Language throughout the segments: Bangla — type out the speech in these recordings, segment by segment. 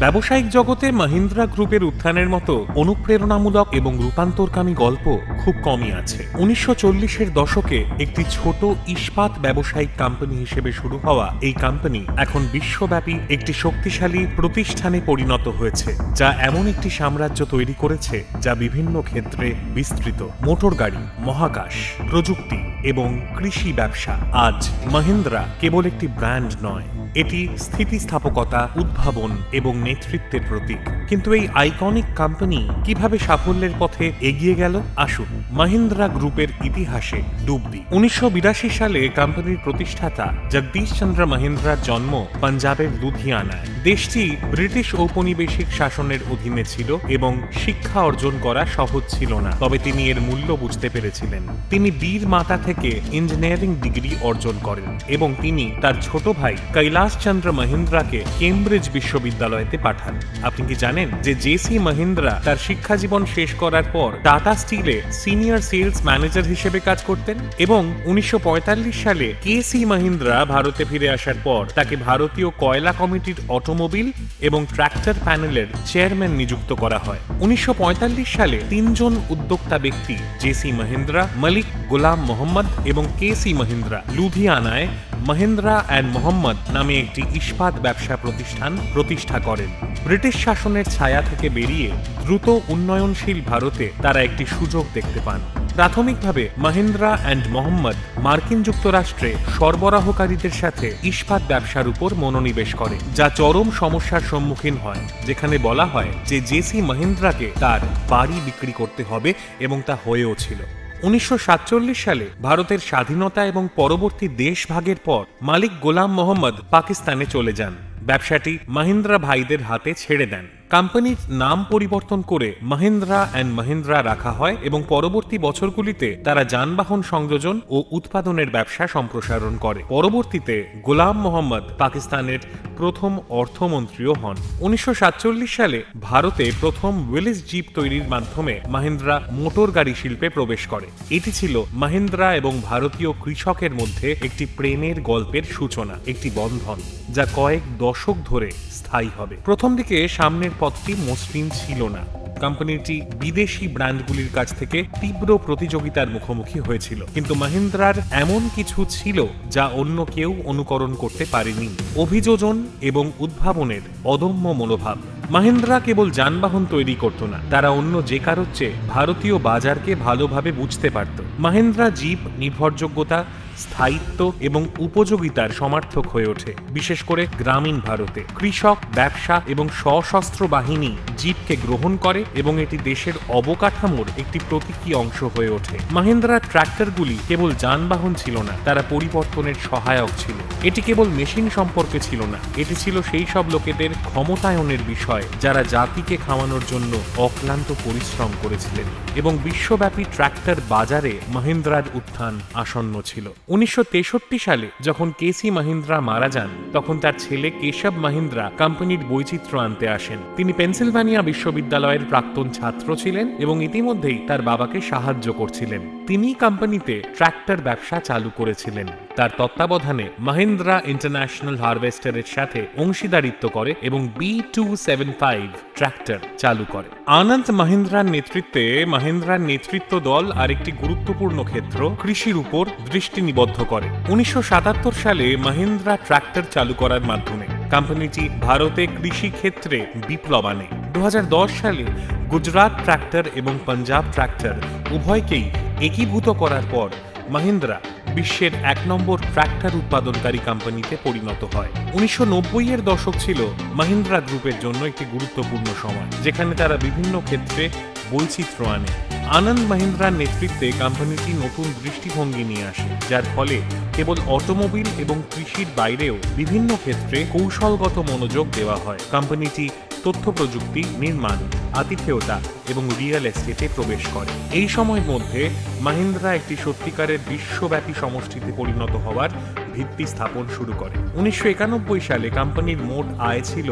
ব্যবসায়িক জগতে মহিন্দ্রা গ্রুপের উত্থানের মতো অনুপ্রেরণামূলক এবং রূপান্তরকামী গল্প খুব কমই আছে। 1940-এর দশকে একটি ছোট ইস্পাত ব্যবসায়িক কোম্পানি হিসেবে শুরু হওয়া এই কোম্পানি এখন বিশ্বব্যাপী একটি শক্তিশালী প্রতিষ্ঠানে পরিণত হয়েছে, যা এমন একটি সাম্রাজ্য তৈরি করেছে যা বিভিন্ন ক্ষেত্রে বিস্তৃত। মোটর গাড়ি, মহাকাশ, প্রযুক্তি এবং কৃষি ব্যবসা। আজ মহিন্দ্রা কেবল একটি ব্র্যান্ড নয়, এটি স্থিতিস্থাপকতা, উদ্ভাবন এবং নেতৃত্বের প্রতীক। কিন্তু এই আইকনিক কোম্পানি কিভাবে সাফল্যের পথে এগিয়ে গেল, আসুন মহিন্দ্রা গ্রুপের ইতিহাসে ডুব দিই। 1982 সালে কোম্পানির প্রতিষ্ঠাতা জগদীশ চন্দ্র মহিন্দ্রার জন্ম পাঞ্জাবের লুধিয়ানায়। দেশটি ব্রিটিশ ঔপনিবেশিক শাসনের অধীনে ছিল এবং শিক্ষা অর্জন করা সহজ ছিল না, তবে তিনি এর মূল্য বুঝতে পেরেছিলেন। তিনি বীর মাতা থেকে ইঞ্জিনিয়ারিং ডিগ্রি অর্জন করেন এবং তিনি তার ছোট ভাই কৈলাস চন্দ্র মহিন্দ্রাকে কেমব্রিজ বিশ্ববিদ্যালয়তে পাঠান। আপনি কি জানেন যে জেসি মহিন্দ্রা তার শিক্ষা জীবন শেষ করার পর টাটা স্টিলে সিনিয়র সেলস ম্যানেজার হিসেবে কাজ করতেন এবং 1945 সালে কেসি মহিন্দ্রা ভারতে ফিরে আসার পর তাকে ভারতীয় কয়লা কমিটির অটোমোবিল এবং ট্রাক্টর প্যানেলের চেয়ারম্যান নিযুক্ত করা হয়। 1945 সালে তিনজন উদ্যোক্তা ব্যক্তি জেসি মহিন্দ্রা, মালিক গোলাম মোহাম্মদ এবং কেসি মহিন্দ্রা লুধিয়ানায় মহিন্দ্রা অ্যান্ড মোহাম্মদ নামে একটি ইস্পাত ব্যবসা প্রতিষ্ঠান প্রতিষ্ঠা করেন। ব্রিটিশ শাসনের ছায়া থেকে বেরিয়ে দ্রুত উন্নয়নশীল ভারতে তারা একটি সুযোগ দেখতে পান। প্রাথমিকভাবে মহিন্দ্রা অ্যান্ড মোহাম্মদ মার্কিন যুক্তরাষ্ট্রে সরবরাহকারীদের সাথে ইস্পাত ব্যবসার উপর মনোনিবেশ করে, যা চরম সমস্যার সম্মুখীন হয়, যেখানে বলা হয় যে জেসি মহিন্দ্রাকে তার বাড়ি বিক্রি করতে হবে এবং তা হয়েও ছিল। 1947 সালে ভারতের স্বাধীনতা এবং পরবর্তী দেশভাগের পর মালিক গোলাম মোহাম্মদ পাকিস্তানে চলে যান। ব্যবসাটি মহিন্দ্রা ভাইদের হাতে ছেড়ে দেন। কোম্পানির নাম পরিবর্তন করে মহিন্দ্রা অ্যান্ড মহিন্দ্রা রাখা হয় এবং পরবর্তী বছরগুলিতে তারা যানবাহন সংযোজন ও উৎপাদনের ব্যবসা সম্প্রসারণ করে। পরবর্তীতে গোলাম মোহাম্মদ পাকিস্তানের প্রথম অর্থমন্ত্রীও হন। 1947 সালে ভারতে প্রথম উইলিস জিপ তৈরির মাধ্যমে মহিন্দ্রা মোটর গাড়ি শিল্পে প্রবেশ করে। এটি ছিল মহিন্দ্রা এবং ভারতীয় কৃষকের মধ্যে একটি প্রেমের গল্পের সূচনা, একটি বন্ধন যা কয়েক দশক ধরে স্থায়ী হবে। প্রথম দিকে সামনের পথটি মসৃণ ছিল না। কোম্পানিটি বিদেশি ব্র্যান্ডগুলির কাছ থেকে তীব্র প্রতিযোগিতার মুখোমুখি হয়েছিল, কিন্তু মহিন্দ্রার এমন কিছু ছিল যা অন্য কেউ অনুকরণ করতে পারেনি: অভিযোজন এবং উদ্ভাবনের অদম্য মনোভাব। মহিন্দ্রা কেবল যানবাহন তৈরি করত না, তারা অন্য যে কারোর চেয়ে ভারতীয় বাজারকে ভালোভাবে বুঝতে পারত। মহিন্দ্রা জিপ নির্ভরযোগ্যতা, স্থায়িত্ব এবং উপযোগিতার সমার্থক হয়ে ওঠে, বিশেষ করে গ্রামীণ ভারতে। কৃষক, ব্যবসা এবং সশস্ত্র বাহিনী জিপকে গ্রহণ করে এবং এটি দেশের অবকাঠামোর একটি প্রতীকী অংশ হয়ে ওঠে। মহিন্দ্রা ট্রাক্টরগুলি কেবল যানবাহন ছিল না, তারা পরিবর্তনের সহায়ক ছিল। এটি কেবল মেশিন সম্পর্কে ছিল না, এটি ছিল সেই সব লোকেদের ক্ষমতায়নের বিষয় যারা জাতিকে খাওয়ানোর জন্য অক্লান্ত পরিশ্রম করেছিলেন, এবং বিশ্বব্যাপী ট্রাক্টর বাজারে মহিন্দ্রার উত্থান আসন্ন ছিল। 1963 সালে যখন কেসি মহিন্দ্রা মারা যান, তখন তার ছেলে কেশব মহিন্দ্রা কোম্পানির বৈচিত্র্য আনতে আসেন। তিনি পেনসিলভানিয়া বিশ্ববিদ্যালয়ের প্রাক্তন ছাত্র ছিলেন এবং ইতিমধ্যেই তার বাবাকে সাহায্য করছিলেন। তিনি কোম্পানিতে ট্রাক্টর ব্যবসা চালু করেছিলেন। তার তত্ত্বাবধানে মহিন্দ্রা ইন্টারন্যাশনাল হারভেস্টারের সাথে অংশীদারিত্ব করে এবং B275 ট্রাক্টর চালু করে। আনন্দ মহিন্দ্রার নেতৃত্বে মহিন্দ্রার নেতৃত্ব দল আরেকটি গুরুত্বপূর্ণ ক্ষেত্র কৃষির উপর দৃষ্টি নিবদ্ধ করে। 1977 সালে মহিন্দ্রা ট্রাক্টর চালু করার মাধ্যমে কোম্পানিটি ভারতে কৃষি ক্ষেত্রে বিপ্লব আনে। 2010 সালে গুজরাট ট্রাক্টর এবং পাঞ্জাব ট্রাক্টর উভয়কেই একীভূত করার পর মহিন্দ্রা বিশ্বের 1 নম্বর ট্রাক্টর উৎপাদনকারী কোম্পানিতে পরিণত হয়। 1990-এর দশক ছিল মহিন্দ্রা গ্রুপের জন্য একটি গুরুত্বপূর্ণ সময়, যেখানে তারা বিভিন্ন ক্ষেত্রে বৈচিত্র্য আনে। আনন্দ মহিন্দ্রার নেতৃত্বে কোম্পানিটি নতুন দৃষ্টিভঙ্গি নিয়ে আসে, যার ফলে কেবল অটোমোবিল এবং কৃষির বাইরেও বিভিন্ন ক্ষেত্রে কৌশলগত মনোযোগ দেওয়া হয়। কোম্পানিটি তথ্য প্রযুক্তি, নির্মাণ, আতিথেয়তা এবং রিয়েল এস্টেটে প্রবেশ করে। এই সময়ের মধ্যে মহিন্দ্রা একটি সত্যিকারের বিশ্বব্যাপী সমষ্টিতে পরিণত হওয়ার ভিত্তি স্থাপন শুরু করে। 1991 সালে কোম্পানির মোট আয় ছিল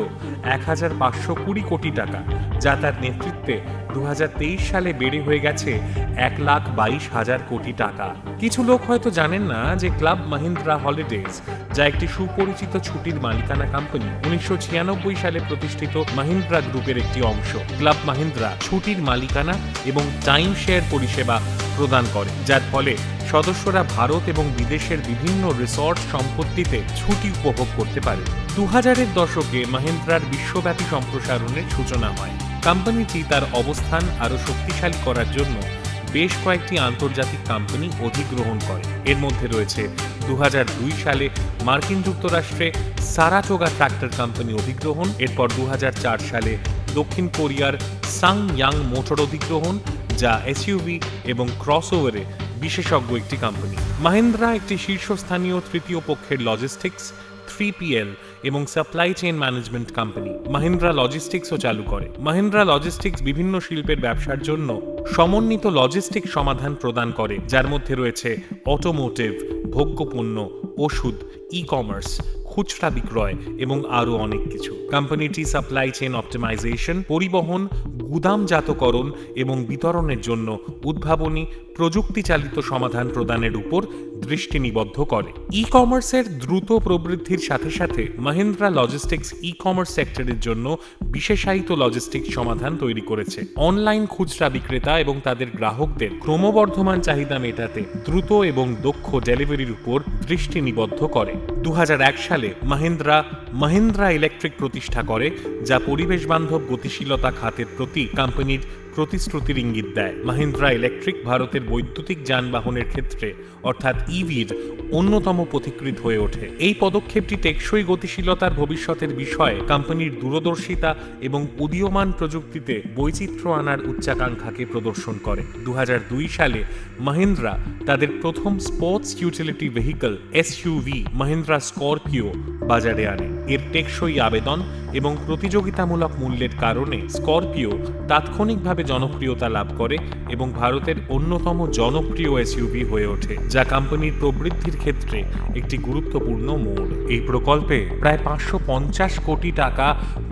1520 কোটি টাকা, যা তার নেতৃত্বে 2023 সালে বেড়ে হয়ে গেছে 1,22,000 কোটি টাকা। কিছু লোক হয়তো জানেন না যে ক্লাব মাহিন্দ্রা হলিডেজ, যা একটি সুপরিচিত ছুটির মালিকানা কোম্পানি, 1996 সালে প্রতিষ্ঠিত মাহিন্দ্রা গ্রুপের একটি অংশ। ক্লাব মাহিন্দ্রা ছুটির মালিকানা এবং টাইম শেয়ার পরিষেবা প্রদান করে, যার ফলে সদস্যরা ভারত এবং বিদেশের বিভিন্ন রিসর্ট সম্পত্তিতে ছুটি উপভোগ করতে পারে। 2000-এর দশকে মাহিন্দ্রার বিশ্বব্যাপী সম্প্রসারণের সূচনা হয়। কোম্পানিটি তার অবস্থান আরও শক্তিশালী করার জন্য বেশ কয়েকটি আন্তর্জাতিক কোম্পানি অধিগ্রহণ করে। এর মধ্যে রয়েছে 2002 সালে মার্কিন যুক্তরাষ্ট্রে সারাটোগা ট্রাক্টর কোম্পানি অধিগ্রহণ, এরপর 2004 সালে দক্ষিণ কোরিয়ার সাংয়াং মোটর অধিগ্রহণ, যা এসইউভি এবং ক্রসওভারে বিশেষজ্ঞ একটি কোম্পানি। মাহিন্দ্রা একটি শীর্ষস্থানীয় তৃতীয় পক্ষের লজিস্টিক্স, 3PL এবং supply chain management company. Mahindra লজিস্টিক্সও চালু করে। মাহিন্দ্রা লজিস্টিক্স বিভিন্ন শিল্পের ব্যবসার জন্য সমন্বিত লজিস্টিক সমাধান প্রদান করে, যার মধ্যে রয়েছে অটোমোটিভ, ভোগ্যপণ্য, ওষুধ, ই-কমার্স, খুচরা বিক্রয় এবং আরও অনেক কিছু। কোম্পানিটি সাপ্লাই চেইন অপটিমাইজেশন, পরিবহন, গুদামজাতকরণ এবং বিতরণের জন্য উদ্ভাবনী প্রযুক্তি চালিত সমাধান প্রদানের উপর দৃষ্টি নিবদ্ধ করে। ই-কমার্সের দ্রুত প্রবৃদ্ধির সাথে সাথে মাহিন্দ্রা লজিস্টিক্স ই-কমার্স সেক্টরের জন্য বিশেষায়িত লজিস্টিক্স সমাধান তৈরি করেছে। অনলাইন খুচরা বিক্রেতা এবং তাদের গ্রাহকদের ক্রমবর্ধমান চাহিদা মেটাতে দ্রুত এবং দক্ষ ডেলিভারির উপর দৃষ্টি নিবদ্ধ করে। 2001 সালে মাহিন্দ্রা ইলেকট্রিক প্রতিষ্ঠা করে, যা পরিবেশ বান্ধব গতিশীলতা খাতের প্রতি কোম্পানির প্রতিশ্রুতির ইঙ্গিত দেয়। মাহিন্দ্রা ইলেকট্রিক ভারতের বৈদ্যুতিক যানবাহনের ক্ষেত্রে অর্থাৎ ইভির অন্যতম পথিকৃৎ হয়ে ওঠে। এই পদক্ষেপটি টেকসই গতিশীলতার ভবিষ্যতের বিষয়ে কোম্পানির দূরদর্শিতা এবং উদীয়মান প্রযুক্তিতে বৈচিত্র্য আনার উচ্চাকাঙ্ক্ষাকে প্রদর্শন করে। 2002 সালে মাহিন্দ্রা তাদের প্রথম sports utility vehicle SUV Mahindra Scorpio বাজারে আনে। এর টেকসই আবেদন এবং প্রতিযোগিতামূলক মূল্যের কারণে স্করপিও তাৎক্ষণিকভাবে জনপ্রিয়তা লাভ করে এবং ভারতের অন্যতম জনপ্রিয় এসইউভি হয়ে ওঠে, যা কোম্পানির প্রবৃদ্ধির ক্ষেত্রে একটি গুরুত্বপূর্ণ মোড়। এই প্রকল্পে প্রায় 550 কোটি টাকা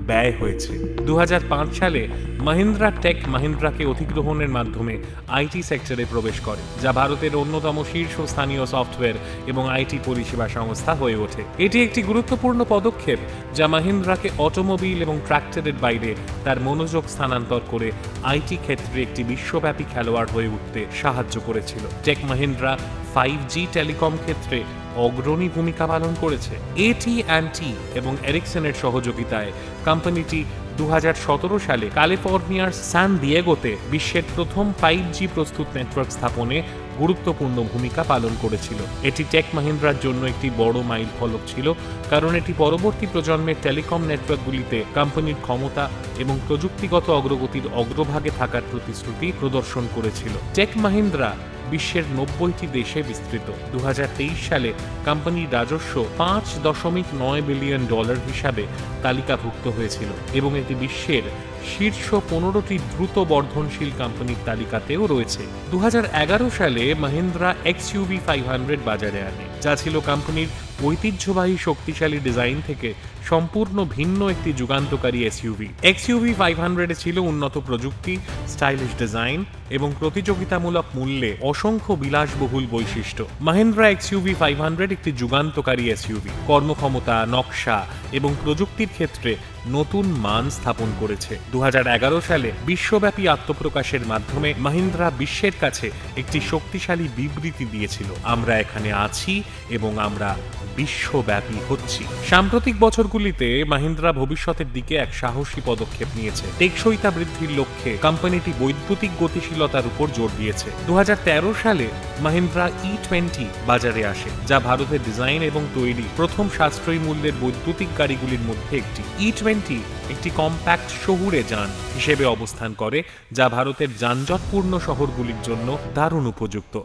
ব্যয় হয়েছে। 2005 সালে মাহিন্দ্রা টেক মাহিন্দ্রাকে অধিগ্রহণের মাধ্যমে আইটি সেক্টরে প্রবেশ করে, যা ভারতের অন্যতম শীর্ষস্থানীয় সফটওয়্যার এবং আইটি পরিষেবা সংস্থা হয়ে ওঠে। এটি একটি গুরুত্বপূর্ণ পদক্ষেপ যা মাহিন্দ্রাকে অটোমোবিল এবং ট্রাক্টরের বাইরে তার মনোযোগ স্থানান্তর করে আইটি ক্ষেত্রে একটি বিশ্বব্যাপী খেলোয়াড় হয়ে উঠতে সাহায্য করেছিল। টেক মাহিন্দ্রা 5G টেলিকম ক্ষেত্রে অগ্রণী ভূমিকা পালন করেছে। AT&T এবং এরিকসনের সহযোগিতায় কোম্পানিটি 2017 সালে ক্যালিফোর্নিয়ার সান দিয়েগোতে বিশ্বের প্রথম 5G প্রস্তুত নেটওয়ার্ক স্থাপনে গুরুত্বপূর্ণ ভূমিকা পালন করেছিল। এটি টেক মাহিন্দ্রার জন্য একটি বড় মাইল ফলক ছিল, কারণ এটি পরবর্তী প্রজন্মের টেলিকম নেটওয়ার্কগুলিতে কোম্পানির ক্ষমতা এবং প্রযুক্তিগত অগ্রগতির অগ্রভাগে থাকার প্রতিশ্রুতি প্রদর্শন করেছিল। টেক মাহিন্দ্রা বিশ্বের 90টি দেশে বিস্তৃত। 2023 সালে কোম্পানির রাজস্ব $5.9 বিলিয়ন হিসাবে তালিকাভুক্ত হয়েছিল এবং এটি বিশ্বের শীর্ষ 15টি দ্রুত বর্ধনশীল কোম্পানির তালিকাতেও রয়েছে। 2011 সালে মাহিন্দ্রা XUV 500 বাজারে আনে, যা ছিল কোম্পানির ঐতিহ্যবাহী শক্তিশালী ডিজাইন থেকে সম্পূর্ণ ভিন্ন একটি যুগান্তকারী এসইউভি। XUV 500 ছিল উন্নত প্রযুক্তি, স্টাইলিশ ডিজাইন এবং প্রতিযোগিতামূলক মূল্যে অসংখ্য বিলাসবহুল বৈশিষ্ট্য। মাহিন্দ্রা XUV 500 একটি যুগান্তকারী এসইউভি, কর্মক্ষমতা, নকশা এবং প্রযুক্তির ক্ষেত্রে নতুন মান স্থাপন করেছে। 2011 সালে বিশ্বব্যাপী আত্মপ্রকাশের মাধ্যমে মাহিন্দ্রা বিশ্বের কাছে একটি শক্তিশালী বিবৃতি দিয়েছিল: আমরা এখানে আছি এবং আমরা বিশ্বব্যাপী হচ্ছি। সাম্প্রতিক বছরগুলিতে মাহিন্দ্রা ভবিষ্যতের দিকে এক সাহসী পদক্ষেপ নিয়েছে। টেকসইতা বৃদ্ধির লক্ষ্যে কোম্পানিটি বৈদ্যুতিক গতিশীলতার উপর জোর দিয়েছে। 2013 সালে মাহিন্দ্রা E20 বাজারে আসে, যা ভারতের ডিজাইন এবং তৈরি প্রথম সাশ্রয়ী মূল্যের বৈদ্যুতিক গাড়িগুলির মধ্যে একটি। E20 একটি কম্প্যাক্ট শহুরে যান হিসেবে অবস্থান করে, যা ভারতের যানজটপূর্ণ শহরগুলির জন্য দারুণ উপযুক্ত।